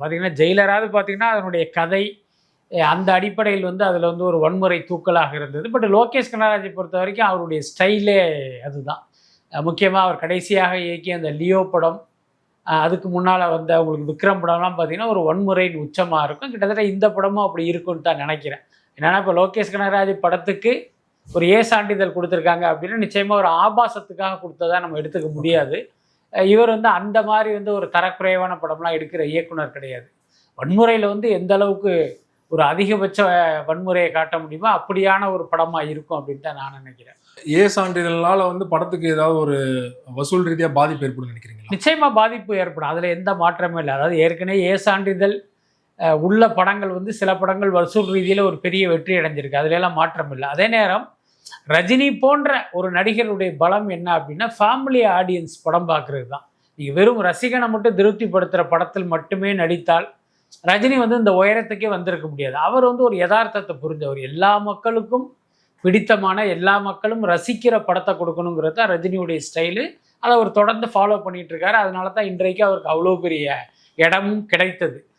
பார்த்தீங்கன்னா ஜெயிலராவது பார்த்தீங்கன்னா அதனுடைய கதை அந்த அடிப்படையில் வந்து அதில் வந்து ஒரு வன்முறை தூக்கலாக இருந்தது. பட் லோகேஷ் கனகராஜை பொறுத்த வரைக்கும் அவருடைய ஸ்டைலே அதுதான். முக்கியமாக அவர் கடைசியாக இயக்கிய அந்த லியோ படம், அதுக்கு முன்னால் வந்த உங்களுக்கு விக்ரம் படம்லாம் பார்த்தீங்கன்னா ஒரு வன்முறையின் உச்சமாக இருக்கும். கிட்டத்தட்ட இந்த படமும் அப்படி இருக்குன்னு தான் நினைக்கிறேன். என்னென்னா இப்போ லோகேஷ் கனகராஜ் படத்துக்கு ஒரு சான்றிதழ் கொடுத்துருக்காங்க அப்படின்னா நிச்சயமாக ஒரு ஆபாசத்துக்காக கொடுத்ததா நம்ம எடுத்துக்க முடியாது. இவர் வந்து அந்த மாதிரி வந்து ஒரு தரக்குறைவான படம்லாம் எடுக்கிற இயக்குனர் கிடையாது. வன்முறையில் வந்து எந்த அளவுக்கு ஒரு அதிகபட்ச வன்முறையை காட்ட முடியுமோ அப்படியான ஒரு படமாக இருக்கும் அப்படின்னு தான் நான் நினைக்கிறேன். சான்றிதழ்னால வந்து படத்துக்கு ஏதாவது ஒரு வசூல் ரீதியாக பாதிப்பு ஏற்படும் நினைக்கிறீங்களா? நிச்சயமாக பாதிப்பு ஏற்படும், அதில் எந்த மாற்றமே இல்லை. அதாவது ஏற்கனவே சான்றிதழ் உள்ள படங்கள் வந்து சில படங்கள் வசூல் ரீதியில் ஒரு பெரிய வெற்றி அடைஞ்சிருக்கு, அதுலெல்லாம் மாற்றம் இல்லை. அதே நேரம் ரஜினி போன்ற ஒரு நடிகருடைய பலம் என்ன அப்படின்னா ஃபேமிலி ஆடியன்ஸ் படம் பார்க்குறது தான். நீங்கள் வெறும் ரசிகனை மட்டும் திருப்திப்படுத்துகிற படத்தில் மட்டுமே நடித்தால் ரஜினி வந்து இந்த உயரத்துக்கே வந்திருக்க முடியாது. அவர் வந்து ஒரு யதார்த்தத்தை புரிஞ்சவர். எல்லா மக்களுக்கும் பிடித்தமான, எல்லா மக்களும் ரசிக்கிற படத்தை கொடுக்கணுங்கிறது தான் ரஜினியுடைய ஸ்டைலு. அதை அவர் தொடர்ந்து ஃபாலோ பண்ணிட்டு இருக்காரு. அதனால தான் இன்றைக்கு அவருக்கு அவ்வளோ பெரிய இடமும் கிடைத்தது.